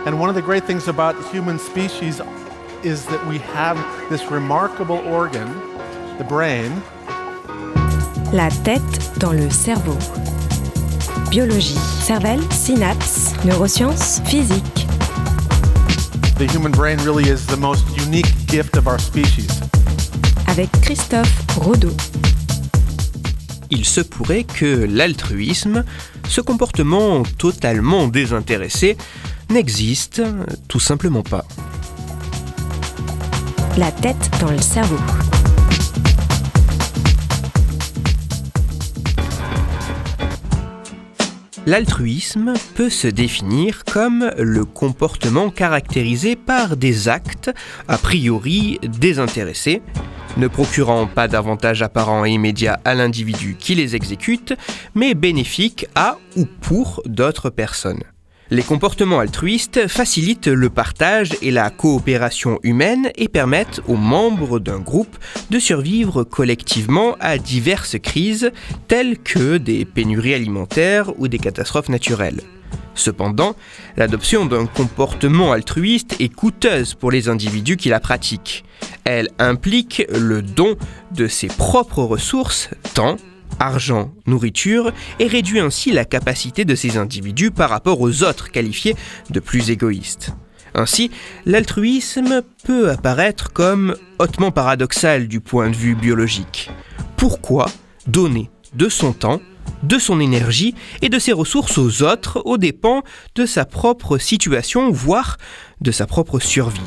And one of the great things about the human species is that we have this remarkable organ, the brain. La tête dans le cerveau. Biologie, cervelle, synapses, neurosciences, physique. The human brain really is the most unique gift of our species. Avec Christophe Rodeau. Il se pourrait que l'altruisme, ce comportement totalement désintéressé, n'existe tout simplement pas. La tête dans le cerveau. L'altruisme peut se définir comme le comportement caractérisé par des actes a priori désintéressés, ne procurant pas d'avantage apparent et immédiat à l'individu qui les exécute, mais bénéfiques à ou pour d'autres personnes. Les comportements altruistes facilitent le partage et la coopération humaine et permettent aux membres d'un groupe de survivre collectivement à diverses crises telles que des pénuries alimentaires ou des catastrophes naturelles. Cependant, l'adoption d'un comportement altruiste est coûteuse pour les individus qui la pratiquent. Elle implique le don de ses propres ressources, temps, argent, nourriture, et réduit ainsi la capacité de ces individus par rapport aux autres qualifiés de plus égoïstes. Ainsi, l'altruisme peut apparaître comme hautement paradoxal du point de vue biologique. Pourquoi donner de son temps, de son énergie et de ses ressources aux autres aux dépens de sa propre situation, voire de sa propre survie ?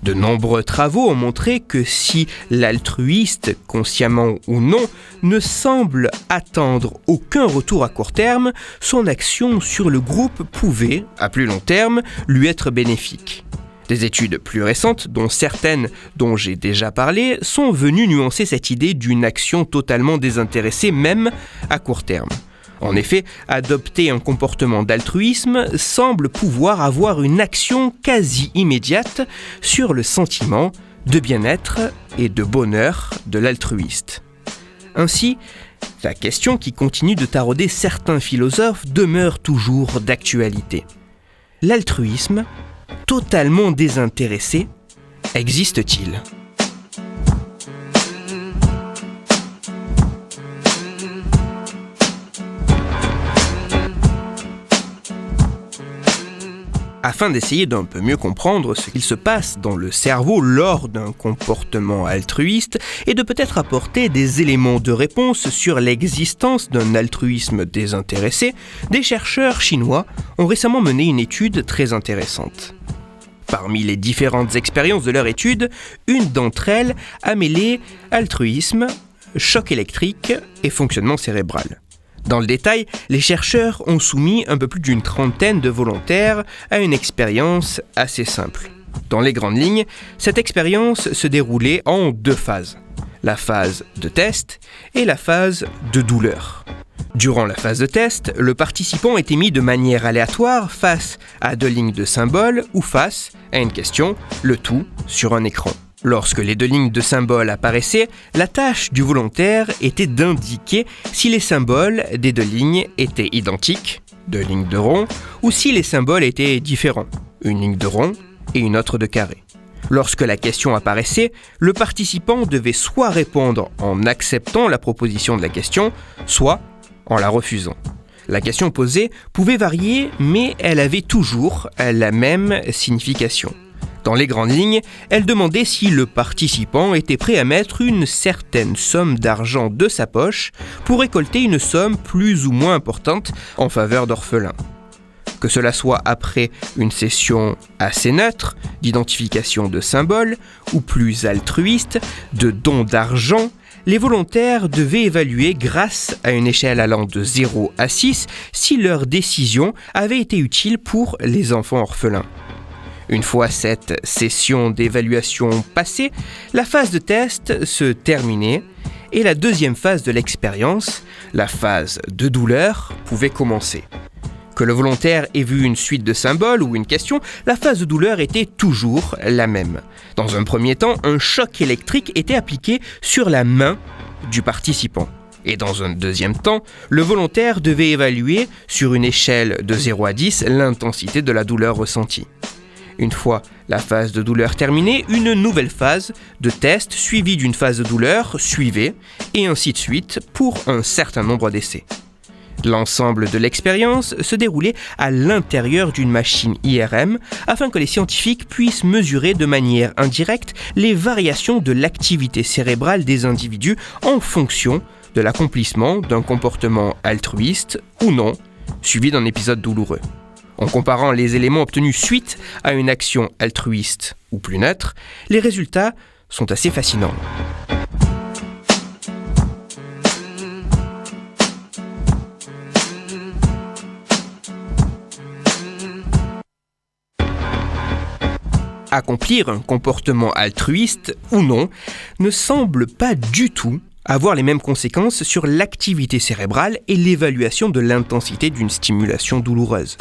De nombreux travaux ont montré que si l'altruiste, consciemment ou non, ne semble attendre aucun retour à court terme, son action sur le groupe pouvait, à plus long terme, lui être bénéfique. Des études plus récentes, dont certaines dont j'ai déjà parlé, sont venues nuancer cette idée d'une action totalement désintéressée, même à court terme. En effet, adopter un comportement d'altruisme semble pouvoir avoir une action quasi immédiate sur le sentiment de bien-être et de bonheur de l'altruiste. Ainsi, la question qui continue de tarauder certains philosophes demeure toujours d'actualité. L'altruisme, totalement désintéressé, existe-t-il ? Afin d'essayer d'un peu mieux comprendre ce qu'il se passe dans le cerveau lors d'un comportement altruiste et de peut-être apporter des éléments de réponse sur l'existence d'un altruisme désintéressé, des chercheurs chinois ont récemment mené une étude très intéressante. Parmi les différentes expériences de leur étude, une d'entre elles a mêlé altruisme, choc électrique et fonctionnement cérébral. Dans le détail, les chercheurs ont soumis un peu plus d'une trentaine de volontaires à une expérience assez simple. Dans les grandes lignes, cette expérience se déroulait en deux phases. La phase de test et la phase de douleur. Durant la phase de test, le participant était mis de manière aléatoire face à deux lignes de symboles ou face à une question, le tout sur un écran. Lorsque les deux lignes de symboles apparaissaient, la tâche du volontaire était d'indiquer si les symboles des deux lignes étaient identiques, deux lignes de rond, ou si les symboles étaient différents, une ligne de rond et une autre de carré. Lorsque la question apparaissait, le participant devait soit répondre en acceptant la proposition de la question, soit en la refusant. La question posée pouvait varier, mais elle avait toujours la même signification. Dans les grandes lignes, elle demandait si le participant était prêt à mettre une certaine somme d'argent de sa poche pour récolter une somme plus ou moins importante en faveur d'orphelins. Que cela soit après une session assez neutre, d'identification de symboles, ou plus altruiste, de don d'argent, les volontaires devaient évaluer grâce à une échelle allant de 0 à 6 si leur décision avait été utile pour les enfants orphelins. Une fois cette session d'évaluation passée, la phase de test se terminait et la deuxième phase de l'expérience, la phase de douleur, pouvait commencer. Que le volontaire ait vu une suite de symboles ou une question, la phase de douleur était toujours la même. Dans un premier temps, un choc électrique était appliqué sur la main du participant. Et dans un deuxième temps, le volontaire devait évaluer, sur une échelle de 0 à 10, l'intensité de la douleur ressentie. Une fois la phase de douleur terminée, une nouvelle phase de test suivie d'une phase de douleur suivait, et ainsi de suite pour un certain nombre d'essais. L'ensemble de l'expérience se déroulait à l'intérieur d'une machine IRM afin que les scientifiques puissent mesurer de manière indirecte les variations de l'activité cérébrale des individus en fonction de l'accomplissement d'un comportement altruiste ou non, suivi d'un épisode douloureux. En comparant les éléments obtenus suite à une action altruiste ou plus neutre, les résultats sont assez fascinants. Accomplir un comportement altruiste ou non ne semble pas du tout avoir les mêmes conséquences sur l'activité cérébrale et l'évaluation de l'intensité d'une stimulation douloureuse.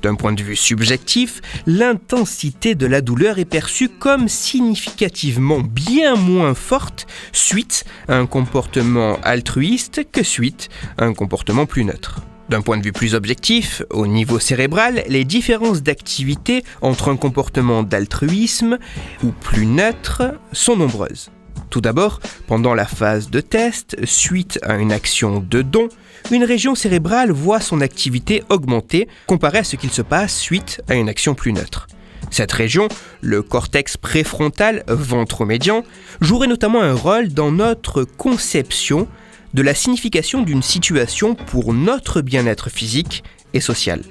D'un point de vue subjectif, l'intensité de la douleur est perçue comme significativement bien moins forte suite à un comportement altruiste que suite à un comportement plus neutre. D'un point de vue plus objectif, au niveau cérébral, les différences d'activité entre un comportement d'altruisme ou plus neutre sont nombreuses. Tout d'abord, pendant la phase de test, suite à une action de don, une région cérébrale voit son activité augmenter comparé à ce qu'il se passe suite à une action plus neutre. Cette région, le cortex préfrontal ventromédian, jouerait notamment un rôle dans notre conception de la signification d'une situation pour notre bien-être physique et social.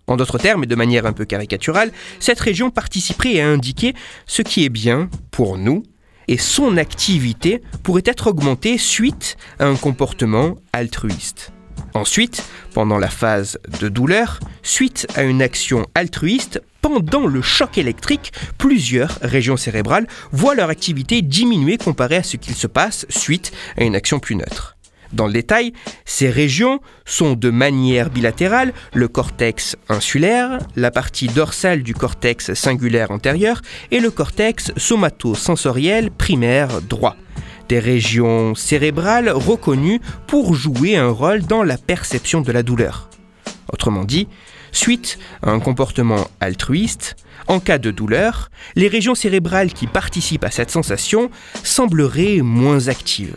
En d'autres termes, et de manière un peu caricaturale, cette région participerait à indiquer ce qui est bien pour nous, et son activité pourrait être augmentée suite à un comportement altruiste. Ensuite, pendant la phase de douleur, suite à une action altruiste, pendant le choc électrique, plusieurs régions cérébrales voient leur activité diminuer comparée à ce qu'il se passe suite à une action plus neutre. Dans le détail, ces régions sont de manière bilatérale le cortex insulaire, la partie dorsale du cortex cingulaire antérieur et le cortex somatosensoriel primaire droit. Des régions cérébrales reconnues pour jouer un rôle dans la perception de la douleur. Autrement dit, suite à un comportement altruiste, en cas de douleur, les régions cérébrales qui participent à cette sensation sembleraient moins actives.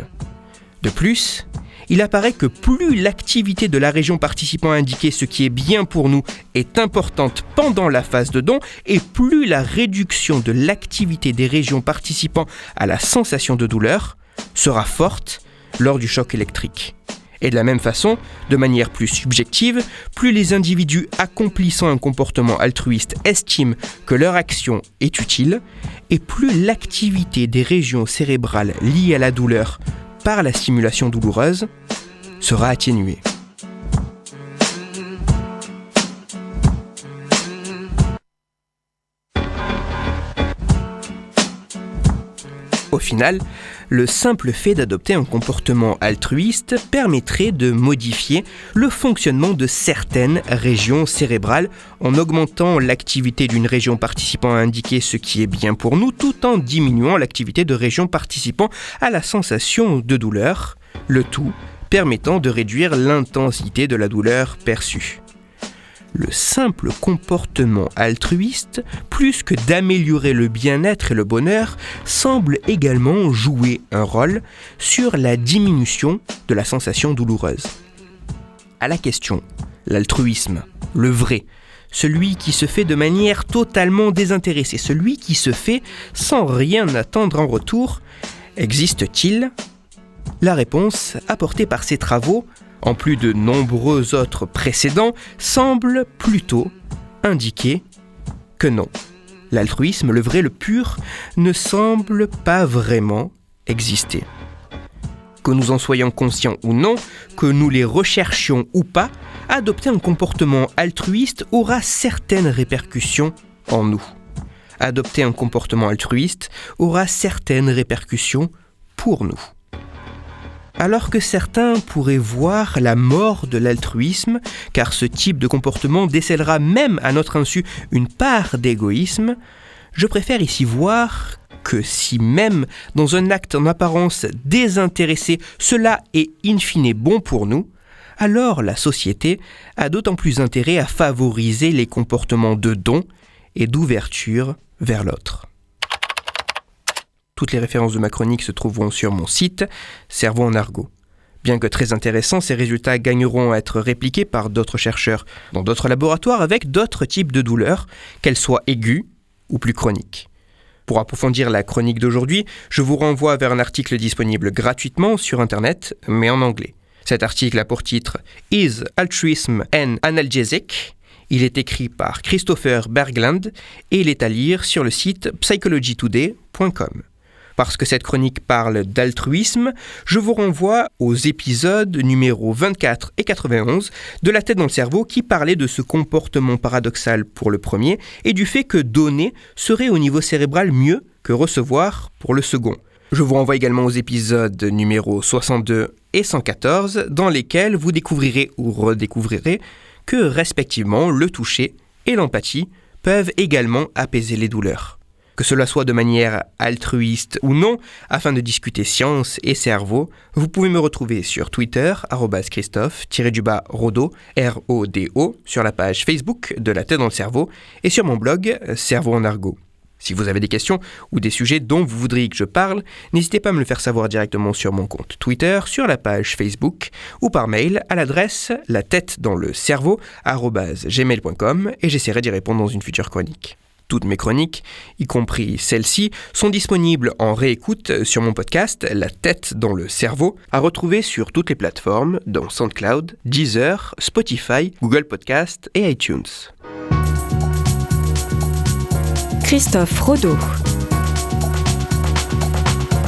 De plus, il apparaît que plus l'activité de la région participant à indiquer ce qui est bien pour nous est importante pendant la phase de don, et plus la réduction de l'activité des régions participant à la sensation de douleur sera forte lors du choc électrique. Et de la même façon, de manière plus subjective, plus les individus accomplissant un comportement altruiste estiment que leur action est utile, et plus l'activité des régions cérébrales liées à la douleur par la stimulation douloureuse sera atténuée. Au final, le simple fait d'adopter un comportement altruiste permettrait de modifier le fonctionnement de certaines régions cérébrales en augmentant l'activité d'une région participant à indiquer ce qui est bien pour nous, tout en diminuant l'activité de régions participant à la sensation de douleur, le tout permettant de réduire l'intensité de la douleur perçue. Le simple comportement altruiste, plus que d'améliorer le bien-être et le bonheur, semble également jouer un rôle sur la diminution de la sensation douloureuse. À la question, l'altruisme, le vrai, celui qui se fait de manière totalement désintéressée, celui qui se fait sans rien attendre en retour, existe-t-il ? La réponse apportée par ces travaux, en plus de nombreux autres précédents, semble plutôt indiquer que non. L'altruisme, le vrai, le pur, ne semble pas vraiment exister. Que nous en soyons conscients ou non, que nous les recherchions ou pas, adopter un comportement altruiste aura certaines répercussions en nous. Adopter un comportement altruiste aura certaines répercussions pour nous. Alors que certains pourraient voir la mort de l'altruisme, car ce type de comportement décèlera même à notre insu une part d'égoïsme, je préfère ici voir que si même dans un acte en apparence désintéressé, cela est in fine bon pour nous, alors la société a d'autant plus intérêt à favoriser les comportements de don et d'ouverture vers l'autre. Toutes les références de ma chronique se trouveront sur mon site Cerveau en argot. Bien que très intéressants, ces résultats gagneront à être répliqués par d'autres chercheurs dans d'autres laboratoires avec d'autres types de douleurs, qu'elles soient aiguës ou plus chroniques. Pour approfondir la chronique d'aujourd'hui, je vous renvoie vers un article disponible gratuitement sur Internet, mais en anglais. Cet article a pour titre « Is Altruism an Analgesic ?». Il est écrit par Christopher Bergland et il est à lire sur le site psychologytoday.com. Parce que cette chronique parle d'altruisme, je vous renvoie aux épisodes numéros 24 et 91 de La tête dans le cerveau qui parlaient de ce comportement paradoxal pour le premier et du fait que donner serait au niveau cérébral mieux que recevoir pour le second. Je vous renvoie également aux épisodes numéros 62 et 114 dans lesquels vous découvrirez ou redécouvrirez que respectivement le toucher et l'empathie peuvent également apaiser les douleurs. Que cela soit de manière altruiste ou non, afin de discuter science et cerveau, vous pouvez me retrouver sur Twitter, @Christophe_Rodo, R-O-D-O, sur la page Facebook de La tête dans le cerveau et sur mon blog Cerveau en argot. Si vous avez des questions ou des sujets dont vous voudriez que je parle, n'hésitez pas à me le faire savoir directement sur mon compte Twitter, sur la page Facebook ou par mail à l'adresse latettedanslecerveau@gmail.com et j'essaierai d'y répondre dans une future chronique. Toutes mes chroniques, y compris celles-ci, sont disponibles en réécoute sur mon podcast La tête dans le cerveau, à retrouver sur toutes les plateformes, dont SoundCloud, Deezer, Spotify, Google Podcast et iTunes. Christophe Rodo.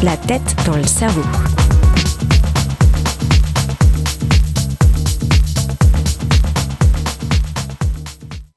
La tête dans le cerveau.